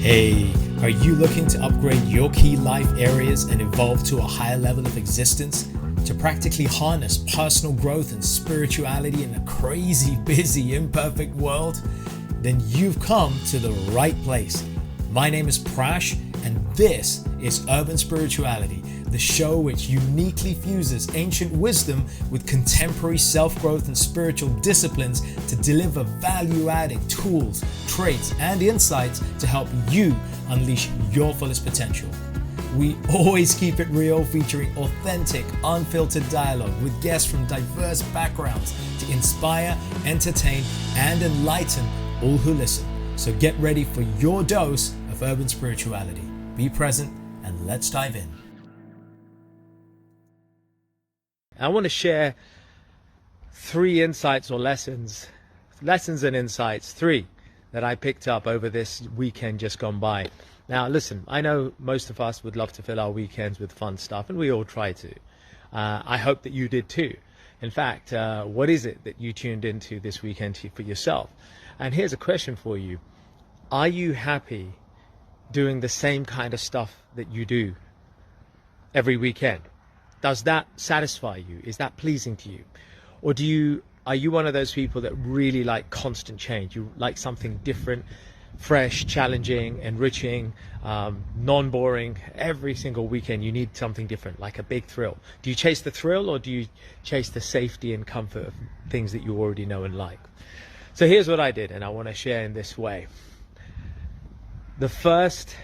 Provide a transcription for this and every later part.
Hey, are you looking to upgrade your key life areas and evolve to a higher level of existence? To practically harness personal growth and spirituality in a crazy, busy, imperfect world? Then you've come to the right place. My name is Prash, and this is Urban Spirituality, the show which uniquely fuses ancient wisdom with contemporary self-growth and spiritual disciplines to deliver value-adding tools, traits, and insights to help you unleash your fullest potential. We always keep it real, featuring authentic, unfiltered dialogue with guests from diverse backgrounds to inspire, entertain, and enlighten all who listen. So get ready for your dose of urban spirituality. Be present and let's dive in. I want to share three insights or lessons and insights, three that I picked up over this weekend just gone by. Now, listen, I know most of us would love to fill our weekends with fun stuff, and we all try to. I hope that you did too. In fact, what is it that you tuned into this weekend for yourself? And here's a question for you. Are you happy doing the same kind of stuff that you do every weekend? Does that satisfy you? Is that pleasing to you? Or are you one of those people that really like constant change? You like something different, fresh, challenging, enriching, non-boring. Every single weekend you need something different, like a big thrill. Do you chase the thrill, or do you chase the safety and comfort of things that you already know and like? So here's what I did, and I want to share in this way. The first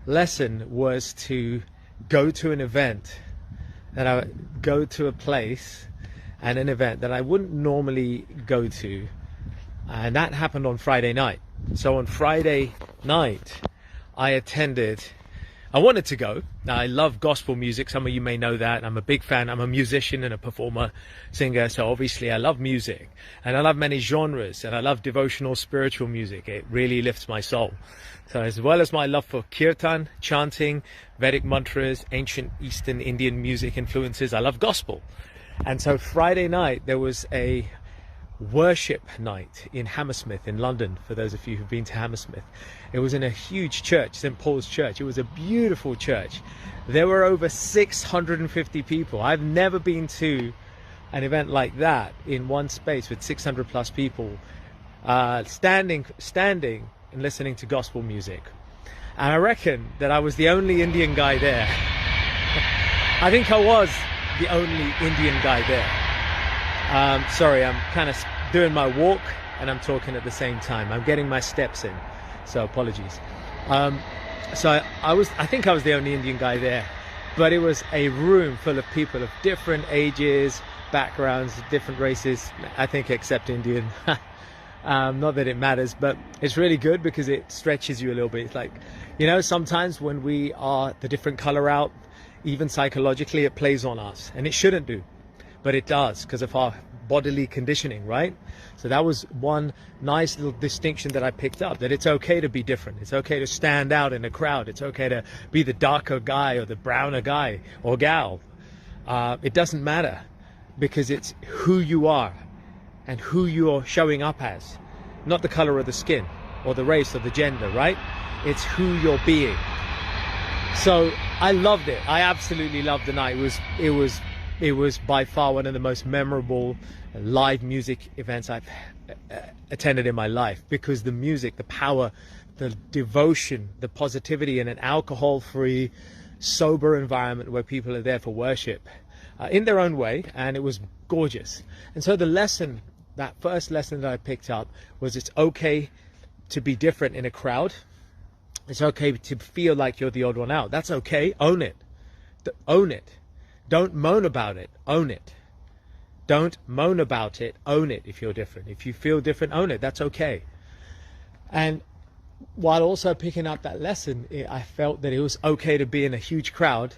lesson was to go to an event, that I would go to a place and an event that I wouldn't normally go to, and that happened on Friday night. So on Friday night I wanted to go. Now, I love gospel music. Some of you may know that. I'm a big fan. I'm a musician and a performer, singer. So obviously I love music, and I love many genres, and I love devotional, spiritual music. It really lifts my soul. So as well as my love for kirtan, chanting, Vedic mantras, ancient Eastern Indian music influences, I love gospel. And so Friday night there was a worship night in Hammersmith in London, for those of you who've been to Hammersmith. It was in a huge church, St. Paul's Church. It was a beautiful church. There were over 650 people. I've never been to an event like that in one space with 600 plus people standing and listening to gospel music. And I reckon that I was the only Indian guy there. I think I was the only Indian guy there. Sorry, I'm kind of doing my walk and I'm talking at the same time. I'm getting my steps in, so apologies. So I think I was the only Indian guy there, but it was a room full of people of different ages, backgrounds, different races, I think except Indian. Not that it matters, but it's really good because it stretches you a little bit. It's like, sometimes when we are the different color out, even psychologically, it plays on us, and it shouldn't do, but it does because of our bodily conditioning, right? So that was one nice little distinction that I picked up, that it's okay to be different. It's okay to stand out in a crowd. It's okay to be the darker guy or the browner guy or gal. It doesn't matter, because it's who you are and who you're showing up as, not the color of the skin or the race or the gender, right? It's who you're being. So I loved it. I absolutely loved the night. It was by far one of the most memorable live music events I've attended in my life, because the music, the power, the devotion, the positivity in an alcohol-free, sober environment where people are there for worship in their own way, and it was gorgeous. And so that first lesson that I picked up was, it's okay to be different in a crowd. It's okay to feel like you're the odd one out. That's okay. Own it. Own it. Don't moan about it. Own it. Don't moan about it. Own it if you're different. If you feel different, own it. That's okay. And while also picking up that lesson, I felt that it was okay to be in a huge crowd.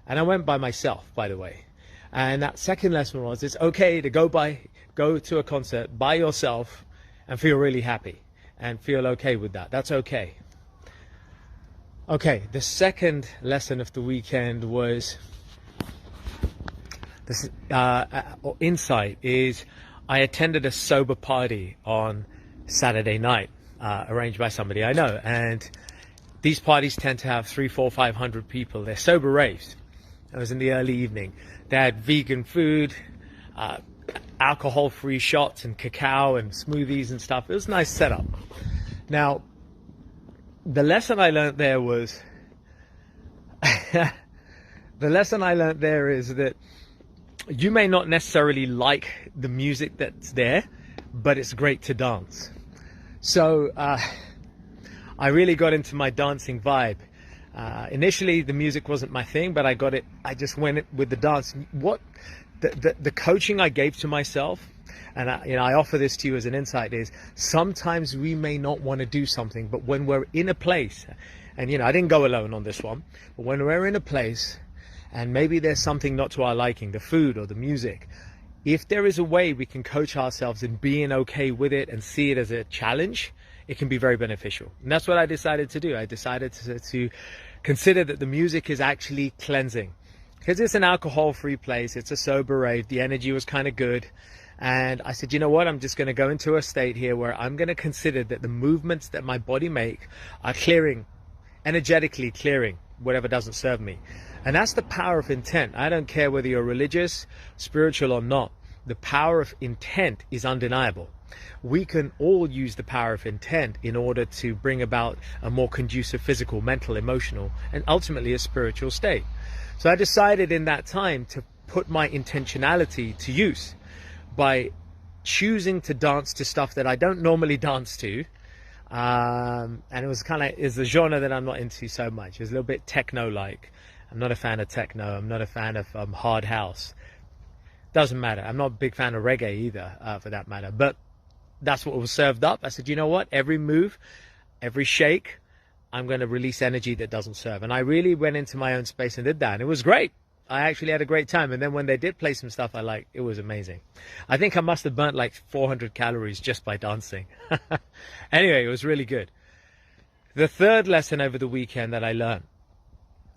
And I went by myself, by the way. And that second lesson was, it's okay to go to a concert by yourself and feel really happy and feel okay with that. That's okay. Okay, the second lesson of the weekend was this insight is, I attended a sober party on Saturday night, arranged by somebody I know, and these parties tend to have 300, 400, 500 people. They're sober raves. It was in the early evening. They had vegan food, alcohol-free shots and cacao and smoothies and stuff. It was a nice setup. Now, the lesson I learned there was, the lesson I learned there is that you may not necessarily like the music that's there, but it's great to dance. So I really got into my dancing vibe. Initially, the music wasn't my thing, but I just went with the dance. What the coaching I gave to myself, and I offer this to you as an insight, is sometimes we may not want to do something, but when we're in a place, and I didn't go alone on this one, but when we're in a place and maybe there's something not to our liking, the food or the music, if there is a way we can coach ourselves in being okay with it and see it as a challenge, it can be very beneficial. And that's what I decided to do. I decided to consider that the music is actually cleansing, because it's an alcohol-free place. It's a sober rave. The energy was kind of good. And I said, you know what? I'm just going to go into a state here where I'm going to consider that the movements that my body make are clearing, energetically clearing whatever doesn't serve me. And that's the power of intent. I don't care whether you're religious, spiritual or not. The power of intent is undeniable. We can all use the power of intent in order to bring about a more conducive physical, mental, emotional, and ultimately a spiritual state. So I decided in that time to put my intentionality to use by choosing to dance to stuff that I don't normally dance to. And it was is a genre that I'm not into so much. It's a little bit techno-like. I'm not a fan of techno. I'm not a fan of hard house. Doesn't matter. I'm not a big fan of reggae either, for that matter. But that's what was served up. I said, you know what? Every move, every shake, I'm going to release energy that doesn't serve. And I really went into my own space and did that. And it was great. I actually had a great time. And then when they did play some stuff I liked, it was amazing. I think I must have burnt like 400 calories just by dancing. Anyway, it was really good. The third lesson over the weekend that I learned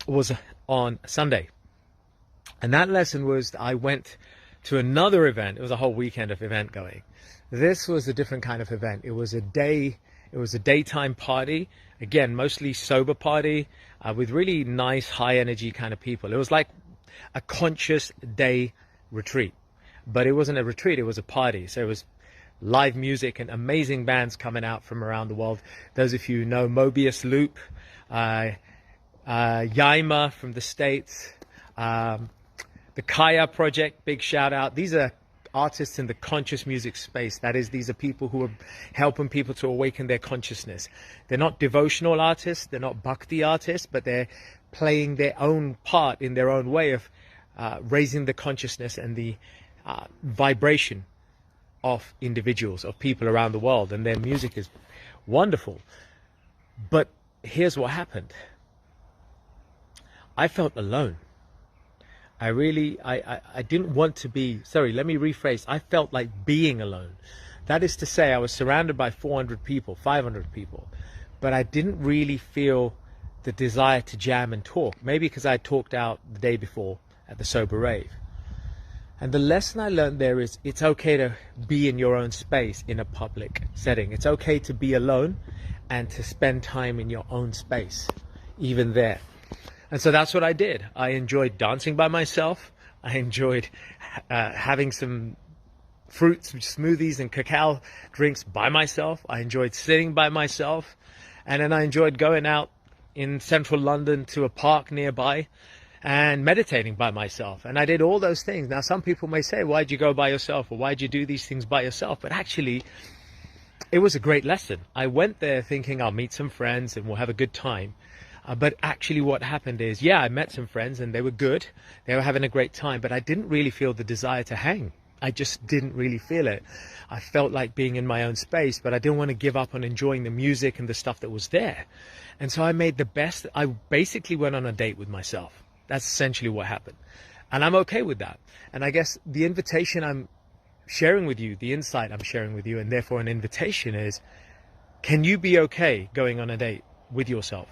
was on Sunday. And that lesson was I went to another event. It was a whole weekend of event going. This was a different kind of event. It was a daytime party. Again, mostly sober party with really nice, high energy kind of people. It was like a conscious day retreat, but it wasn't a retreat. It was a party. So it was live music and amazing bands coming out from around the world. Those of you who know Mobius Loop, Yaima from the States, the Kaya Project, big shout out. These are artists in the conscious music space. That is, these are people who are helping people to awaken their consciousness. They're not devotional artists, they're not bhakti artists, but they're playing their own part in their own way of raising the consciousness and the vibration of individuals, of people around the world. And their music is wonderful. But here's what happened. I felt alone. I didn't want to be, sorry, let me rephrase. I felt like being alone. That is to say, I was surrounded by 400 people, 500 people, but I didn't really feel the desire to jam and talk. Maybe because I talked out the day before at the sober rave. And the lesson I learned there is it's okay to be in your own space in a public setting. It's okay to be alone and to spend time in your own space, even there. And so that's what I did. I enjoyed dancing by myself. I enjoyed having some fruits, smoothies and cacao drinks by myself. I enjoyed sitting by myself. And then I enjoyed going out in central London to a park nearby and meditating by myself. And I did all those things. Now, some people may say, why'd you go by yourself? Or why'd you do these things by yourself? But actually, it was a great lesson. I went there thinking I'll meet some friends and we'll have a good time. But actually what happened is, yeah, I met some friends and they were good. They were having a great time, but I didn't really feel the desire to hang. I just didn't really feel it. I felt like being in my own space, but I didn't want to give up on enjoying the music and the stuff that was there. And so I made the best. I basically went on a date with myself. That's essentially what happened. And I'm okay with that. And I guess the invitation I'm sharing with you, the insight I'm sharing with you, and therefore an invitation is, can you be okay going on a date with yourself?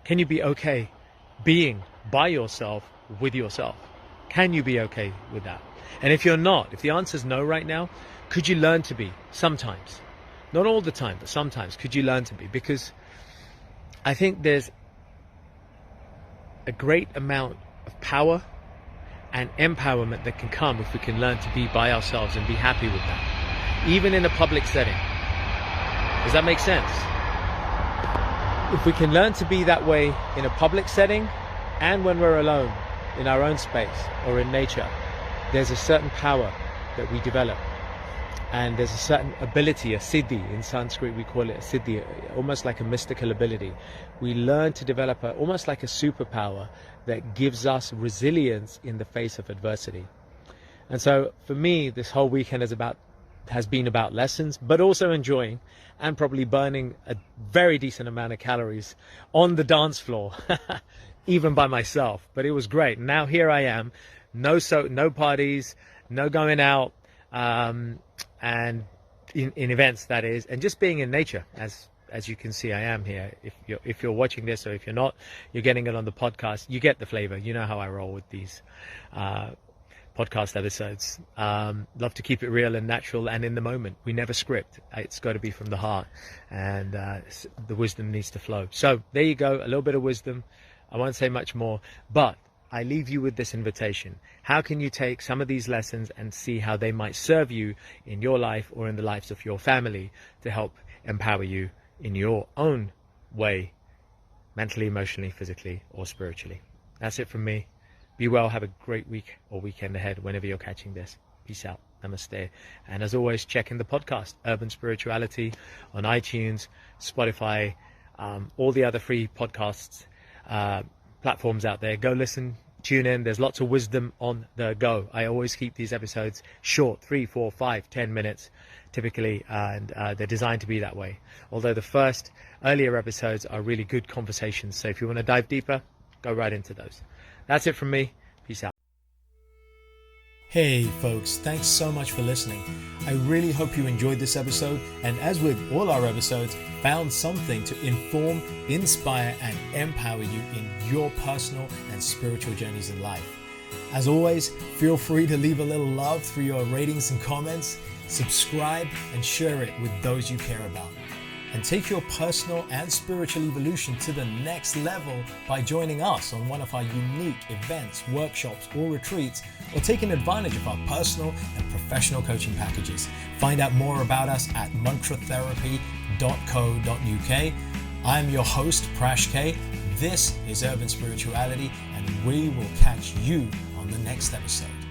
Can you be okay being by yourself with yourself? Can you be okay with that? And if you're not, if the answer is no right now, could you learn to be sometimes? Not all the time, but sometimes. Could you learn to be? Because I think there's a great amount of power and empowerment that can come if we can learn to be by ourselves and be happy with that, even in a public setting. Does that make sense? If we can learn to be that way in a public setting and when we're alone in our own space or in nature, there's a certain power that we develop. And there's a certain ability, a siddhi, in Sanskrit we call it a siddhi, almost like a mystical ability. We learn to develop almost like a superpower that gives us resilience in the face of adversity. And so for me, this whole weekend has been about lessons, but also enjoying and probably burning a very decent amount of calories on the dance floor, even by myself. But it was great. Now here I am, no parties, no going out, and in events, that is, and just being in nature, as you can see I am here. If you're watching this, or if you're not, you're getting it on the podcast. You get the flavor. You know how I roll with these podcast episodes. Love to keep it real and natural and in the moment. We never script. It's got to be from the heart, and the wisdom needs to flow. So there you go, a little bit of wisdom. I won't say much more, but I leave you with this invitation. How can you take some of these lessons and see how they might serve you in your life or in the lives of your family to help empower you in your own way, mentally, emotionally, physically, or spiritually? That's it from me. Be well. Have a great week or weekend ahead whenever you're catching this. Peace out. Namaste. And as always, check in the podcast, Urban Spirituality, on iTunes, Spotify, all the other free podcasts platforms out there. Go listen, tune in. There's lots of wisdom on the go. I always keep these episodes short, 3, 4, 5, 10 minutes typically, and they're designed to be that way. Although the first earlier episodes are really good conversations. So if you want to dive deeper, go right into those. That's it from me. Peace out. Hey folks, thanks so much for listening. I really hope you enjoyed this episode, and as with all our episodes, found something to inform, inspire, and empower you in your personal and spiritual journeys in life. As always, feel free to leave a little love through your ratings and comments, subscribe, and share it with those you care about. And take your personal and spiritual evolution to the next level by joining us on one of our unique events, workshops, or retreats, or taking advantage of our personal and professional coaching packages. Find out more about us at mantratherapy.co.uk. I'm your host, Prash K. This is Urban Spirituality, and we will catch you on the next episode.